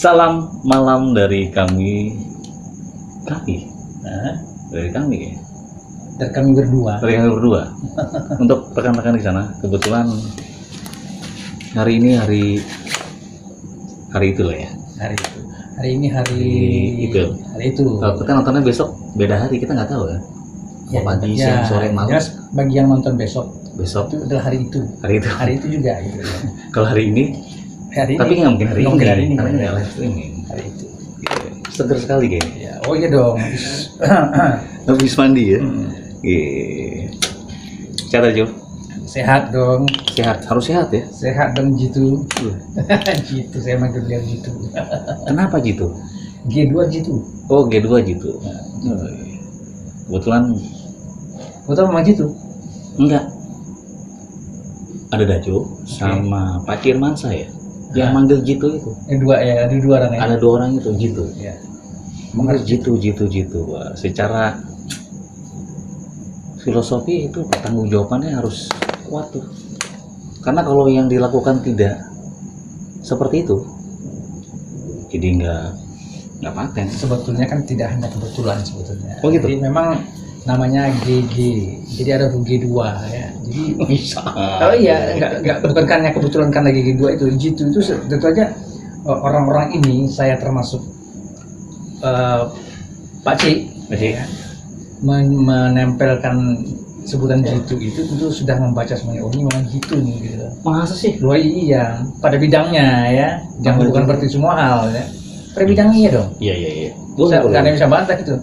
Salam malam dari kami, dari kami ya, Dan kami berdua. dari kami berdua. Untuk rekan-rekan di sana, kebetulan hari ini hari itu lah ya. Hari itu. Hari ini hari itu. Hari itu. Kalau kita nontonnya besok beda hari, kita nggak tahu kan. Ya, Pagi, ya, siang, sore, malam. jelas bagi yang nonton besok Besok itu adalah hari itu. hari itu. Hari itu juga gitu. Kalau hari ini, Hari tapi ini. nggak mungkin hari Nggak ini. mungkin hari ini. Karena nggak live streaming. Hari itu. Seger sekali kayaknya. Ya, oh iya dong. Habis mandi ya. Hmm. Sehat aja. Sehat dong. Sehat, harus sehat ya. Sehat dong Jitu. Jitu, saya manggil dia Jitu. Kenapa gitu? G2 Jitu. Oh, G2 gitu. Kebetulan Betul memang Jitu. enggak. Ada Dajo sama Pak Firmansa ya. Yang Ah. manggil Jitu itu. Dua ya, ada dua orang ya. Ada 2 orang itu Jitu. Ya. Manggil Jitu. Wah, secara filosofi itu pertanggungjawabannya harus kuat tuh. Karena kalau yang dilakukan tidak seperti itu, jadi nggak paten. Sebetulnya kan tidak hanya kebetulan sebetulnya. Oh, gitu? Jadi memang namanya GG. Jadi ada G2 ya. Jadi Bisa. oh iya, enggak bukan karena kebetulan karena GG2 itu. Jitu itu tentu aja orang-orang ini saya termasuk Pak Cik Jadi, menempelkan sebutan Jitu itu tentu sudah membaca semuanya. Oh ini memang Jitu nih gitu. masa sih? Luar iya pada bidangnya ya. Jangan bukan berarti semua hal ya. Pada bidangnya ya dong. Iya. Nggak ada yang bisa bantah gitu.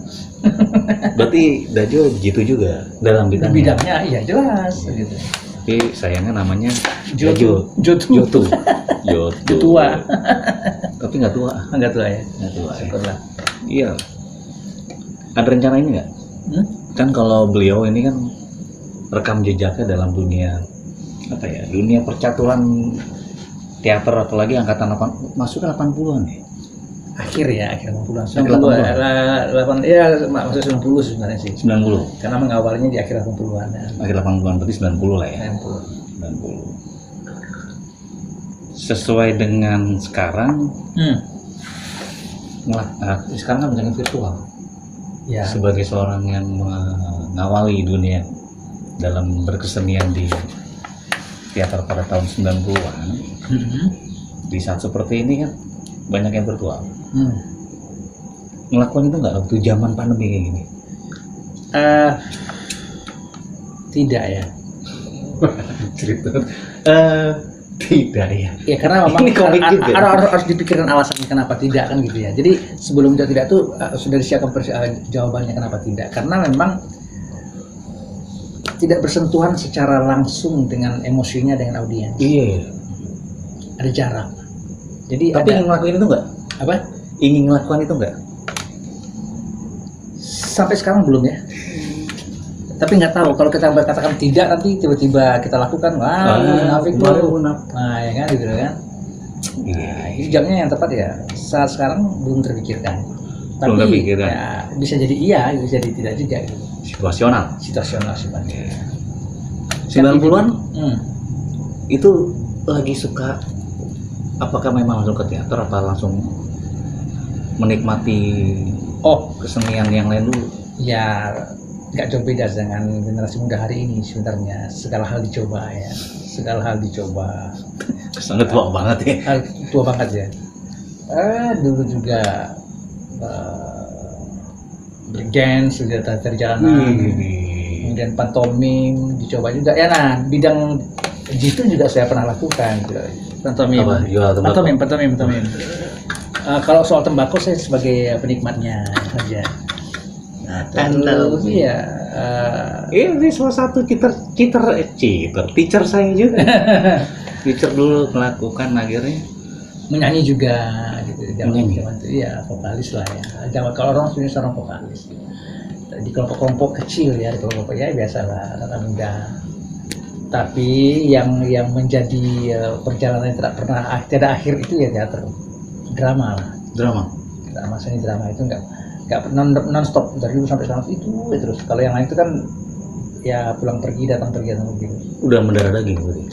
Berarti Dajo Jitu juga dalam Di bidangnya. bidangnya iya jelas gitu. Tapi sayangnya namanya Jotu. Jotu. Tua. Tapi nggak tua. Enggak tua ya. Nggak tua. Ya. Syukurlah. Iya. Ada rencana ini nggak? Hmm? Kan kalau beliau ini kan rekam jejaknya dalam dunia apa ya? Dunia percaturan teater, apalagi angkatan 8 masuk ke 80-an ya. Akhir 80-an. Akhir 90 ya maksud 90 sebenarnya sih. 90. Karena mengawalnya di akhir 80-an ya. Akhir 80-an berarti 90 lah ya. 90. 90. Sesuai dengan sekarang, Hmm. sekarang kan banyak virtual. Ya. Sebagai seorang yang mengawali dunia dalam berkesenian di teater pada tahun 90-an, Hmm. di saat seperti ini kan banyak yang virtual. Hmm. Ngelakuin itu nggak waktu zaman pandemi kayak gini? Tidak ya. Cerita. Tidak ya. Ya karena memang Ini komik juga. harus dipikirkan alasannya kenapa tidak kan gitu ya. Jadi sebelum jawab tidak tuh sudah disiapkan jawabannya kenapa tidak. Karena memang tidak bersentuhan secara langsung dengan emosinya dengan audiens. Iya. Ada jarak. Jadi Tapi ada ingin ngelakuin itu nggak? apa? Ingin ngelakuin itu nggak? Sampai sekarang belum ya. Tapi nggak tahu kalau kita katakan tidak nanti tiba-tiba kita lakukan munafik lu. Nah ya kan gitu kan. Nah, ini jamnya yang tepat ya. Saat sekarang belum terpikirkan. Belum Tapi terpikirkan. ya, bisa jadi iya, bisa jadi tidak juga. Gitu. Situasional. Situasional sebenarnya. 90-an Hmm. itu lagi suka, apakah memang langsung ke teater apa langsung menikmati kesenian yang lain dulu? Ya nggak jauh beda dengan generasi muda hari ini sebenarnya. Segala hal dicoba ya. Segala hal dicoba. Kesannya tua banget ya. Tua banget ya. Dulu juga breakdance sudah terjalanan. Kemudian pantomim dicoba juga ya. Nah bidang jitu juga saya pernah lakukan gitu. Pantomim. Apa? Jual tembakau? Pantomim. Kalau soal tembakau saya sebagai penikmatnya saja. Nah, terus ya Ini salah satu teacher saya juga. Teacher dulu melakukan akhirnya menyanyi juga gitu Menyanyi. zaman itu ya vokalis lah ya. Zaman kalau orang sebenarnya seorang vokalis. Di kelompok-kelompok kecil ya, di kelompok ya biasalah anak muda. Tapi yang menjadi perjalanan yang tidak akhir itu ya teater, drama lah. drama. Seni drama itu nggak non stop dari dulu sampai sekarang itu ya terus. Kalau yang lain itu kan ya pulang pergi datang pergi gitu. Udah mendarah daging berarti.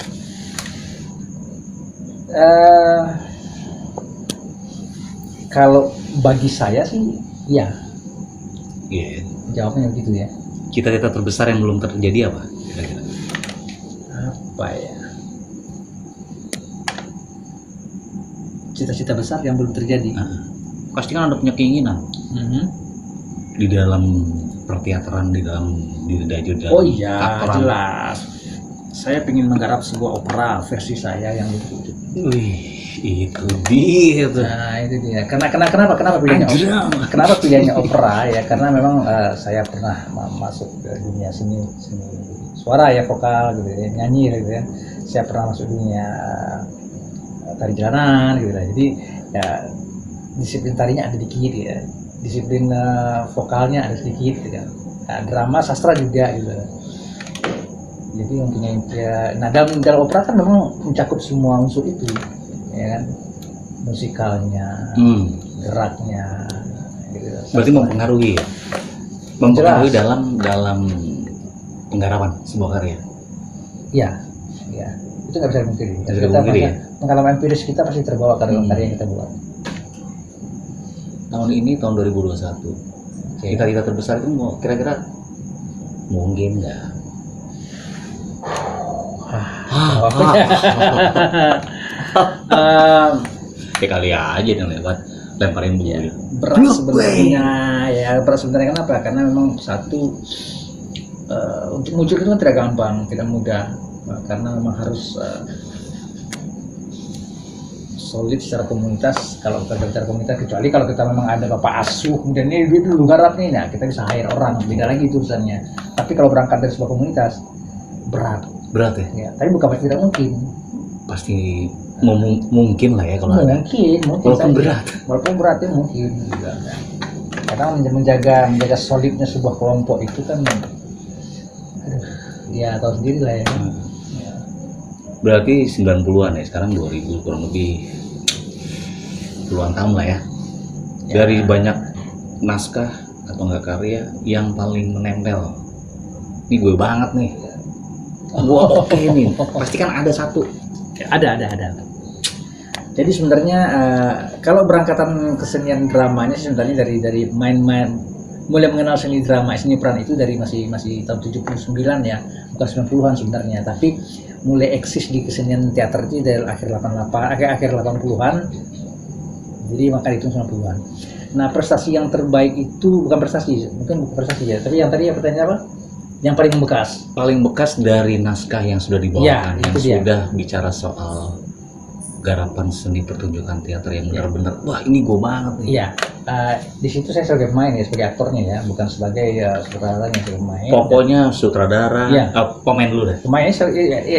Kalau bagi saya sih, ya Iya. jawabnya begitu ya. Cita-cita terbesar yang belum terjadi apa? Kira-kira. Apa ya? Cita-cita besar yang belum terjadi. Nah, pasti kan ada punya keinginan Mhm. di dalam perteateran, di dalam dalam Oh iya, aktoran. jelas. Saya ingin menggarap sebuah opera versi saya yang lucu. Wih, itu dia tuh. Nah itu dia. Kenapa pilihannya Anjram. opera? Kenapa pilihannya opera ya? Karena memang saya pernah masuk ke dunia seni suara ya, vokal gitu ya, nyanyi gitu ya. Saya pernah masuk dunia tari jalanan gitu ya. Jadi ya disiplin tarinya ada dikit ya. Disiplin vokalnya ada sedikit gitu kan. Nah, drama sastra juga gitu. Jadi mempunyai ya, nah dalam opera kan memang mencakup semua unsur itu ya kan, musikalnya, geraknya gitu. Berarti mempengaruhi ya? Mempengaruhi dalam penggarapan sebuah karya. Ya, ya itu nggak bisa dipungkiri. Nggak bisa dipungkiri ya? Pengalaman empiris kita pasti terbawa ke dalam karya yang kita buat. Tahun ini tahun 2021. Cita-cita terbesar itu mau kira-kira mungkin nggak? Ya kali aja yang lewat lemparin bunga. Berat sebenarnya ya, berat sebenarnya kenapa? Karena memang satu untuk muncul itu kan tidak gampang, tidak mudah, karena memang harus solid secara komunitas. Kalau kita bicara komunitas, kecuali kalau kita memang ada bapak asuh kemudian ini duit dulu garap nih, nah kita bisa hire orang, beda lagi itu urusannya. Tapi kalau berangkat dari sebuah komunitas berat ya? Ya, tapi bukan pasti tidak mungkin. Pasti mungkin lah ya kalau mungkin walaupun berat. Walaupun beratnya mungkin juga. Karena menjaga solidnya sebuah kelompok itu kan, ya tahu sendiri lah ya. Ya. Berarti 90-an ya, sekarang 2000 kurang lebih puluhan tahun lah ya. Dari banyak naskah atau enggak karya yang paling menempel, ini gue banget nih. Oke nih, pasti kan ada satu. Ada. Jadi sebenarnya kalau berangkatan kesenian dramanya sebenarnya dari main-main, mulai mengenal seni drama, seni peran itu dari masih tahun 79 ya, bukan 90-an sebenarnya. Tapi mulai eksis di kesenian teater itu dari akhir 80-an. Jadi maka itu 90-an. Nah, prestasi yang terbaik itu bukan prestasi ya, tapi yang tadi ya pertanyaan apa? Yang paling bekas dari naskah yang sudah dibawakan, yang sudah bicara soal garapan seni pertunjukan teater yang benar-benar wah ini gue banget nih. Iya, di situ saya sebagai pemain ya, sebagai aktornya ya, bukan sebagai sutradara yang sebagai pemain. Pokoknya sutradara, pemain dulu deh. Pemainnya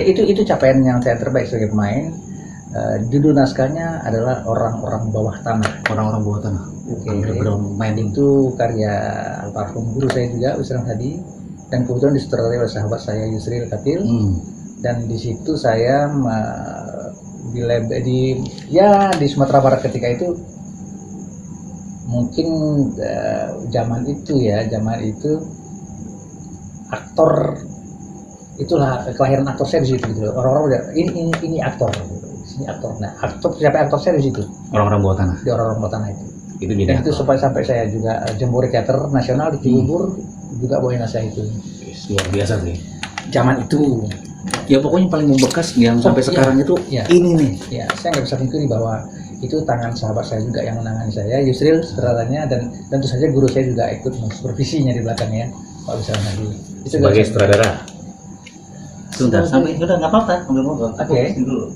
itu capaian yang saya terbaik sebagai pemain. Judul naskahnya adalah Orang-orang Bawah Tanah. Orang-orang Bawah Tanah. Underground main itu karya almarhum guru saya juga, Usram Hadi, dan kebetulan disutradarai oleh sahabat saya Yusril Katil. Dan di situ saya di Sumatera Barat ketika itu mungkin zaman itu aktor itulah kelahiran aktor saya di situ gitu. Orang-orang udah ini aktor. Ini aktor. Nah, aktor saya di situ. Orang-orang Bawah Tanah. Di Orang-orang Bawah Tanah itu. Itu jadi. Dan itu sampai saya juga Jembore Teater Nasional di Cibubur juga bawain naskah itu. Luar biasa sih. Zaman itu. Ya pokoknya paling membekas yang sampai sekarang itu ini nih. Ya, saya nggak bisa pungkiri bahwa itu tangan sahabat saya juga yang menangani saya, Yusril sutradaranya, dan tentu saja guru saya juga ikut mensupervisinya di belakangnya, Pak Usram Hadi. Sebagai sutradara. Sebentar, sampai udah nggak apa-apa, ambil motor. Oke. Dulu.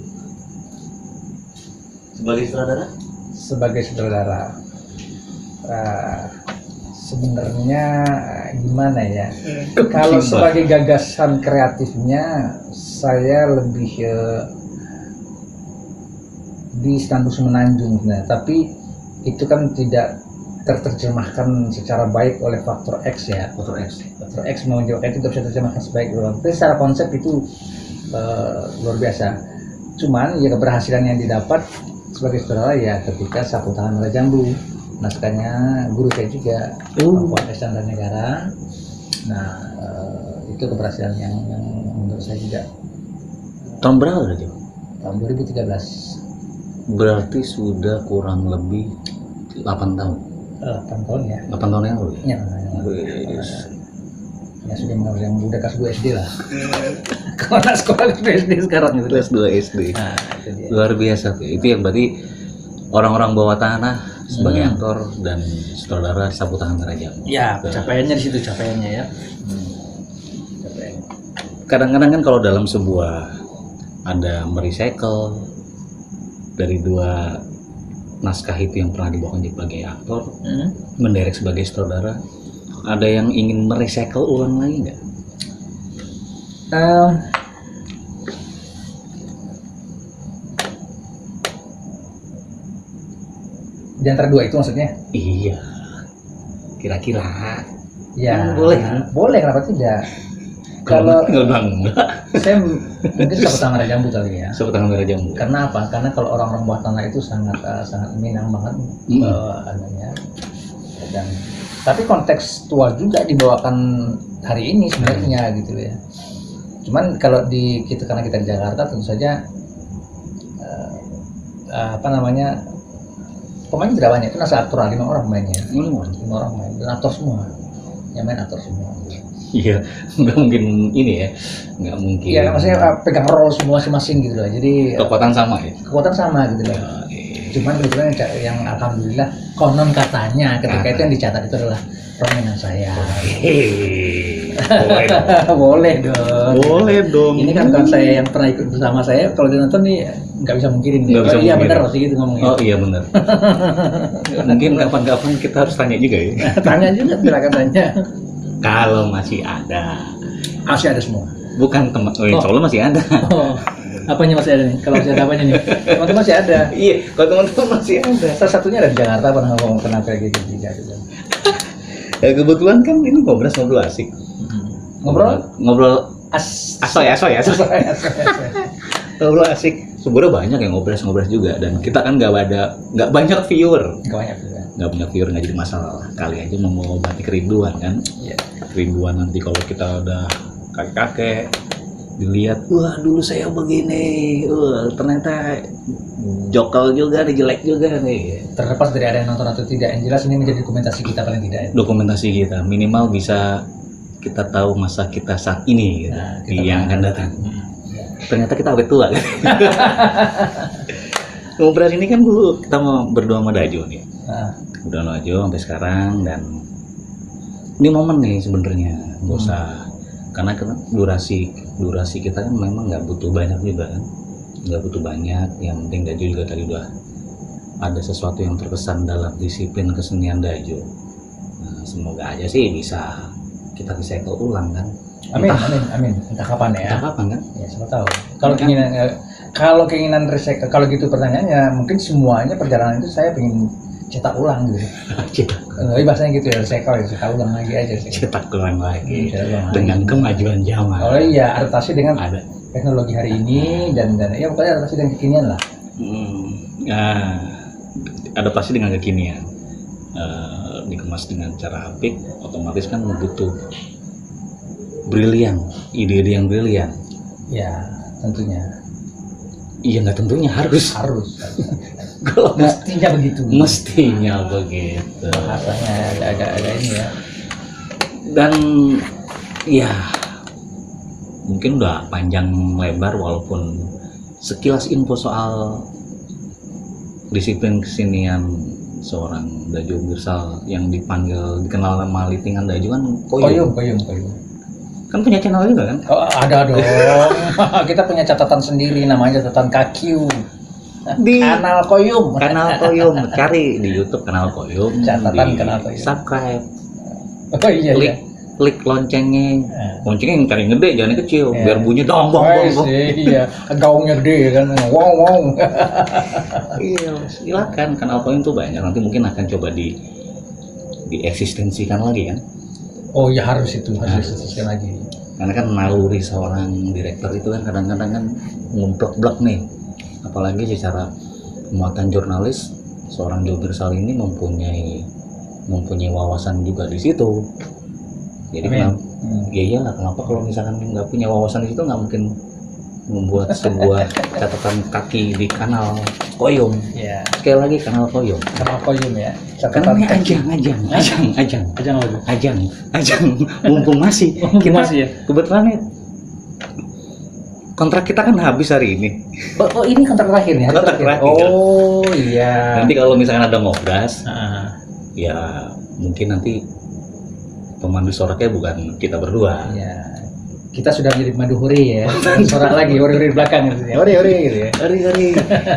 Sebagai sutradara. Sebenarnya gimana ya? Kalau sebagai gagasan kreatifnya saya lebih di Istanbul Semenanjung, tapi itu kan tidak terterjemahkan secara baik oleh faktor X ya. Faktor X menunjukkan itu tidak bisa terjemahkan sebaik dalam. Tapi secara konsep itu luar biasa. Cuman ya keberhasilan yang didapat sebagai sutradara ya ketika Sapu Tangan Mala Jambu. Naskahnya guru saya juga, Pak Esan dan Negara. Nah, itu keberhasilan yang menurut saya juga. Tahun berapa udah, Jo? Tahun 2013. Berarti sudah kurang lebih 8 tahun. 8 tahun ya. 8 tahun yang lalu. Ya, Wih. ya sudah mau yang udah kelas 2 SD lah. Kalau anak sekolah kelas 2 SD sekarang itu. Kelas 2 SD. Nah, itu dia. Luar biasa tuh. Itu yang berarti orang-orang bawah tanah sebagai aktor dan sutradara sapu tangan Raja. Ya, capaiannya di situ capaiannya ya. Capaiannya. Kadang-kadang kan kalau dalam sebuah ada merecycle dari 2 naskah itu yang pernah dibawakan sebagai aktor, mendirect sebagai sutradara, ada yang ingin merecycle ulang lagi nggak? Di antara 2 itu maksudnya? Iya. Kira-kira. Ya, Boleh kan? Boleh, kenapa tidak? Kalau nggak bilang enggak. saya mungkin sapu tangan Raja Jambu kali ya. Sapu tangan Merah Jambu. Karena apa? Karena kalau orang-orang bawah tanah itu sangat sangat minang banget anunya. Dan tapi kontekstual juga dibawakan hari ini sebenarnya gitu ya. Cuman kalau di kita, karena kita di Jakarta tentu saja apa namanya, pemain tidak banyak, itu nasa aktor 5 orang mainnya. 5 orang main, dan aktor semua. Yang main aktor semua. Iya, nggak mungkin ini ya, nggak mungkin. Iya, maksudnya pegang role semua masing-masing gitu loh. Jadi kekuatan sama ya. kekuatan sama gitu loh. Cuman kebetulan yang alhamdulillah konon katanya ketika itu yang dicatat itu adalah permainan saya. Boleh dong. Boleh dong. Boleh dong. Ini kan kalau saya yang pernah ikut bersama saya, kalau dia nonton nih nggak bisa mungkirin. Nggak bisa Iya mungkirin. benar pasti gitu ngomongnya. Oh iya benar. Mungkin kapan-kapan kita harus tanya juga ya. Tanya juga, silakan tanya. Kalau masih ada. Masih ada semua. Bukan teman. Oh, insya Allah masih ada. Oh, apanya masih ada nih? Kalau masih ada apanya nih? Teman-teman masih ada. Iya, kalau teman-teman masih ada. Salah satunya ada di Jakarta, pernah ngomong kayak gitu juga. Ya, kebetulan kan ini ngobrol asik. Ngobrol asoy. Ngobrol asik. Sebenarnya banyak yang ngobrol juga, dan kita kan nggak banyak viewer. Nggak banyak viewer nggak jadi masalah. Kali aja mengobati kerinduan kan. Iya. Kerinduan nanti kalau kita udah kakek-kakek dilihat, wah dulu saya begini, ternyata jokal juga nih, jelek juga nih. Terlepas dari ada yang nonton atau tidak, yang jelas ini menjadi dokumentasi kita paling tidak. Dokumentasi kita minimal bisa kita tahu masa kita saat ini gitu, Nah, di yang akan datang. Ya. Ternyata kita awet tua kan. Ngobrol ini kan dulu kita mau berdua sama Dajo nih. Udah Dajo sampai sekarang, dan ini momen nih sebenarnya nggak usah, karena durasi kita kan memang nggak butuh banyak juga kan, nggak butuh banyak. Yang penting Dajo juga tadi udah ada sesuatu yang terkesan dalam disiplin kesenian Dajo. Nah, semoga aja sih bisa kita recycle ulang kan. Amin. Entah kapan ya. Entah kapan kan? Ya, siapa tahu. Kalau keinginan recycle, kalau gitu pertanyaannya, mungkin semuanya perjalanan itu saya pengen cetak ulang gitu. Tapi bahasanya gitu ya, recycle ya, cetak ulang lagi aja sih. Cetak ulang lagi Cetak ulang dengan lagi. kemajuan zaman. Oh iya, adaptasi dengan Ada. teknologi hari ini dan ya pokoknya adaptasi dengan kekinian lah. Adaptasi dengan kekinian, dikemas dengan cara apik, otomatis kan butuh brilian, ide-ide yang brilian. Ya, tentunya. Iya, nggak tentunya, harus. Kalau Mestinya begitu. mestinya begitu. Bahasanya ada ini ya. Dan ya mungkin udah panjang lebar, walaupun sekilas info soal disiplin kesenian seorang Dajo Mirsal yang dikenal nama Litingan Dajo kan Koyum. Kan punya channel juga kan? Oh, ada dong. Kita punya catatan sendiri, namanya catatan KQ. Di Kanal Koyum. Kanal Koyum, cari di YouTube Kanal Koyum. Catatan Kanal Koyum. Subscribe, Oh iya. klik loncengnya. Loncengnya yang cari gede, jangan yang kecil, Iya. biar bunyi dong bong. Iya, gaungnya gede kan. Wow. Iya, silakan. Kanal Koyum tuh banyak. Nanti mungkin akan coba dieksistensikan lagi kan? Oh iya, harus disisihkan lagi. Karena kan naluri seorang direktur itu kan kadang-kadang kan ngumplek-blek nih. Apalagi secara muatan jurnalis, seorang Dajo Mirsal ini mempunyai wawasan juga di situ. Jadi kenapa? Ya iyalah, kenapa kalau misalkan nggak punya wawasan di situ, nggak mungkin membuat sebuah catatan kaki di kanal Koyum. Ya, Sekali lagi kanal Koyum. sama Koyum ya. Karena ini ajang. Mumpung masih. Kita masih ya. Kebetulan nih, kontrak kita kan habis hari ini. Oh, ini kontrak terakhir nih. Kontrak terakhir. Oh iya. Nanti kalau misalkan ada ngobras, Ah, ya mungkin nanti pemandu soraknya bukan kita berdua. ya. Kita sudah menjadi pemandu hore ya. Sorak lagi, hore-hore di belakang gitu ya. Hore-hore gitu ya. Hari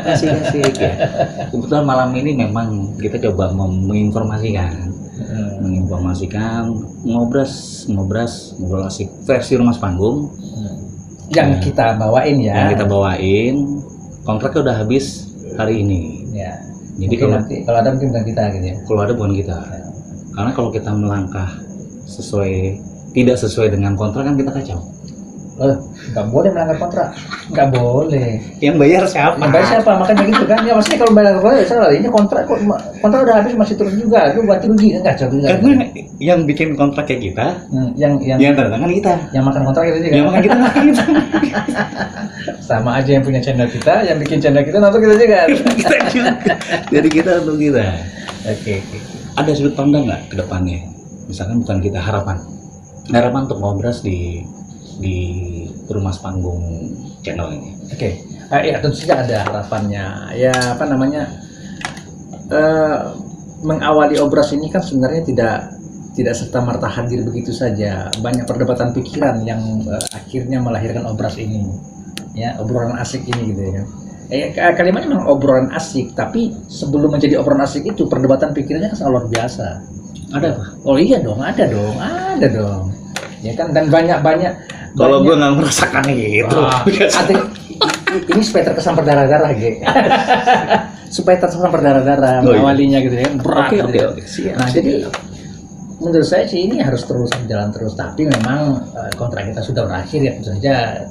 asik ya. Kebetulan malam ini memang kita coba menginformasikan ngobrol asik versi Rumas Panggung Yang kita bawain ya. yang kita bawain. Kontraknya udah habis hari ini. Ya. Jadi Mungkin nanti kalau ada mungkin bukan kita gitu ya. kalau ada bukan kita, karena kalau kita melangkah tidak sesuai dengan kontrak kan kita kacau. Nggak boleh melanggar kontrak, nggak boleh. Yang bayar siapa? Yang bayar siapa? Makanya gitu kan. Ya maksudnya kalau melanggar kontrak ya salah. Ini kontrak udah habis masih terus juga. Itu ganti rugi enggak jauh juga. Karena yang bikin kontrak kayak kita, yang tanda tangan kita, yang makan kontrak itu juga. yang makan kita nggak kita. Sama aja yang punya channel kita, yang bikin channel kita nonton kita juga. Kita juga. Jadi kita untuk kita. Oke. Ada sudut pandang nggak ke depannya? Misalkan bukan kita harapan untuk ngobras di Rumas Panggung channel ini. Oke. Ya tentu saja ada harapannya. Ya apa namanya? Mengawali obras ini kan sebenarnya tidak serta merta hadir begitu saja. Banyak perdebatan pikiran yang akhirnya melahirkan obras ini. Ya, obrolan asik ini gitu ya. Kalimatnya memang obrolan asik, tapi sebelum menjadi obrolan asik itu perdebatan pikirannya kan sangat luar biasa. Ada apa? Oh iya dong, ada dong. Ya kan, dan banyak. Kalau gue nggak merasakan gitu. Ini supaya terkesan berdarah-darah gitu. Supaya terkesan berdarah-darah mengawalinya gitu ya. Berat. Oke. Siap. Nah, jadi menurut saya sih ini harus terus berjalan terus, tapi memang kontrak kita sudah berakhir ya tentu saja.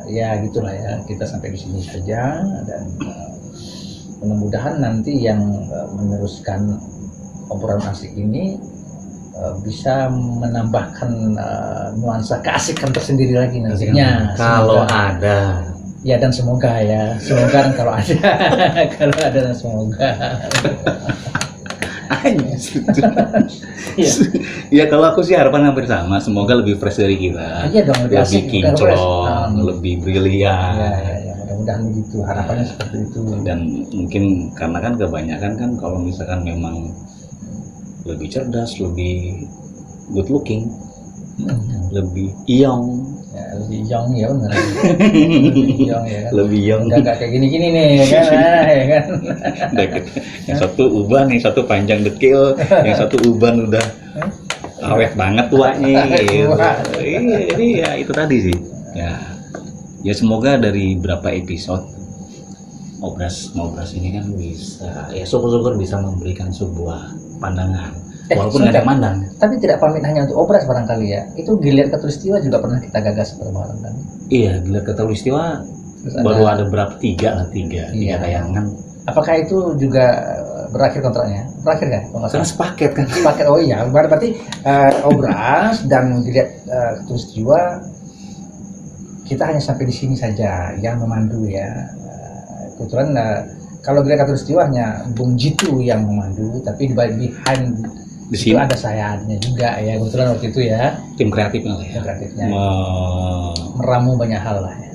Ya gitulah ya, kita sampai di sini saja, dan mudah-mudahan nanti yang meneruskan obrolan asik ini bisa menambahkan nuansa keasikan tersendiri lagi nantinya. Kalau ada. Ya, dan semoga kan kalau ada dan semoga. Ya kalau aku sih harapan hampir sama, semoga lebih fresh dari kita. Iya dong, lebih asik, kinclong, lebih brilian. Ya, mudah-mudahan begitu, harapannya seperti itu. Dan mungkin karena kan kebanyakan kan kalau misalkan memang lebih cerdas, lebih good looking, lebih young. Ya, lebih young ya benar. Lebih young ya kan. Lebih young. Enggak kayak gini-gini nih kan, ya kan. Yang satu uban, yang satu panjang dekil, yang satu uban udah awet banget tuanya. Gitu. Ini ya itu tadi sih. Ya semoga dari berapa episode ngobras ini kan bisa, ya syukur-syukur bisa memberikan sebuah pandangan. Walaupun nggak ada mandang. Tapi tidak pamit hanya untuk obras barangkali ya. Itu Gilead Khatulistiwa juga pernah kita gagas bareng-bareng kan. Iya, Gilead Khatulistiwa baru ada berapa? Tiga tayangan. Apakah itu juga berakhir kontraknya? Berakhir kan? Karena sepaket kan. Sepaket, oh iya. Berarti obras dan Gilead Khatulistiwa kita hanya sampai di sini saja yang memandu ya. Kebetulan kalau Gilead Khatulistiwa hanya Bung Jitu yang memandu, tapi behind di itu sini ada sayapnya juga ya, kebetulan waktu itu ya, tim kreatifnya lah ya. Tim kreatifnya meramu banyak hal lah ya.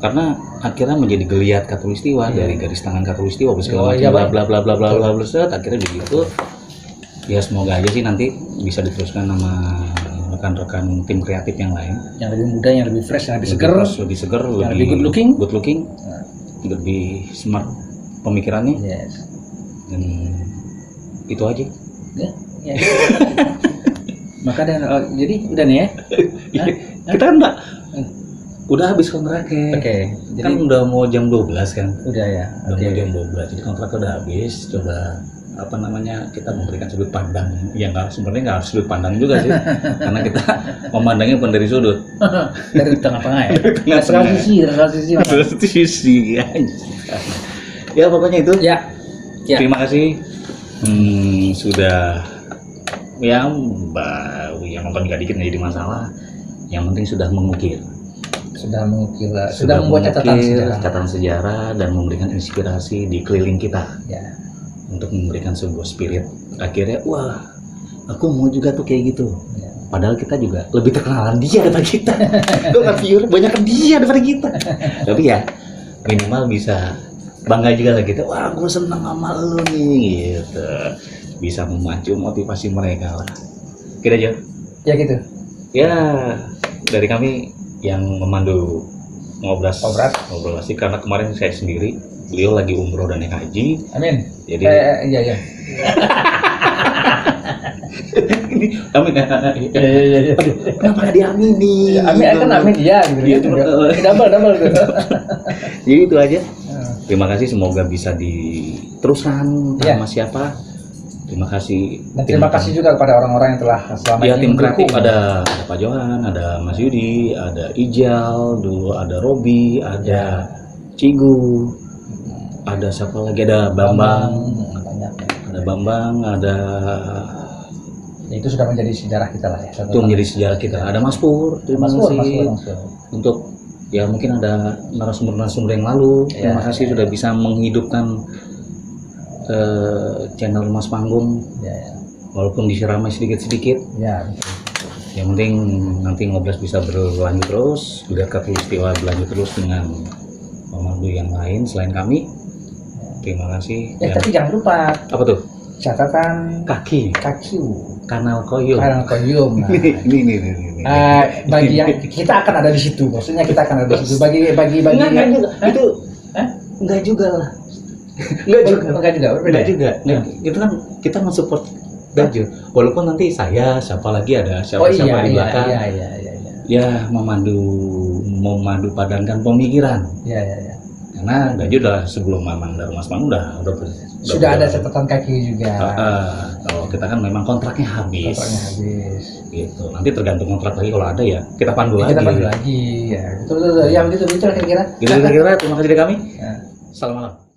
Karena akhirnya menjadi Gilead Khatulistiwa dari garis tangan Khatulistiwa segala macam bla bla bla bla bla akhirnya begitu. Ya semoga aja sih nanti bisa diteruskan sama rekan-rekan tim kreatif yang lain. Yang lebih muda, yang lebih fresh, yang lebih seger, lebih good looking, lebih smart pemikirannya. Yes. Dan itu aja. Ya. Maka jadi udah nih ya. Kita kan udah habis kontraknya. Oke. Kan udah mau jam 12 kan. Udah ya. Udah mau jam 12. Jadi kontraknya udah habis. Coba kita memberikan sudut pandang. Ya sebenarnya nggak harus sudut pandang juga sih. Karena kita memandangnya bukan dari sudut. Dari tengah-tengah ya. Dari sisi. Ya pokoknya itu. Ya. Terima kasih. Sudah ya nonton dikit nggak jadi masalah. Yang penting sudah mengukir. sudah mengukir, sudah membuat catatan sejarah dan memberikan inspirasi di keliling kita ya. Untuk memberikan sebuah spirit. Akhirnya wah, aku mau juga tuh kayak gitu. Ya. Padahal kita juga lebih terkenalan dia daripada kita. Gue kan viewer banyak dia daripada kita. Tapi ya minimal bisa bangga juga lah kita. Wah, gue seneng sama lu nih gitu. Bisa memacu motivasi mereka lah. Kita aja. Ya gitu. Ya dari kami yang memandu ngobrolasi karena kemarin saya sendiri, beliau lagi umroh dan naik haji. Amin. Jadi iya. ini amin ya. Iya. Aduh, kenapa nggak diamini? Amin kan amin iya gitu. Iya, Double gitu. Jadi itu aja. Terima kasih, semoga bisa diteruskan sama siapa. Terima kasih. Dan terima kasih juga kepada orang-orang yang telah selama ini tim kreatif. mendukung. Ada Pak Johan, ada Mas Yudi, ada Ijal, dulu ada Robi, ada Cigu, ada siapa lagi, ada Bambang, banyak. ada Bambang, ada Itu sudah menjadi sejarah kita lah ya. itu menjadi sejarah kita. Ada Mas Pur, terima kasih untuk ya mungkin ada narasumber-narasumber yang lalu. Terima kasih sudah bisa menghidupkan channel Mas Panggung, walaupun disiramai sedikit-sedikit. Ya. Yang penting nanti Ngobras bisa berlanjut terus, biar Katulistiwa berlanjut terus dengan pemandu yang lain selain kami. Terima kasih. Tapi jangan lupa. Apa tuh? Catatan kaki. Kanal Koyum. Nah. ini. Bagi yang kita akan ada di situ, maksudnya kita akan ada di situ. Bagi enggak juga. Itu enggak juga lah. Enggak juga. Nah, itu kan kita mensupport Daju. Walaupun nanti saya siapa lagi ada siapa di belakang. Iya. Ya memadu padankan pemikiran. Iya. Karena Daju udah sebelum Mamang dan Mas Mang udah sudah ada catatan kaki juga. Kalau kita kan memang kontraknya habis. Gitu. Nanti tergantung kontrak lagi, kalau ada ya kita pandu lagi. Ya. Betul. Ya begitu kira-kira. Terima kasih dari kami. Selamat malam.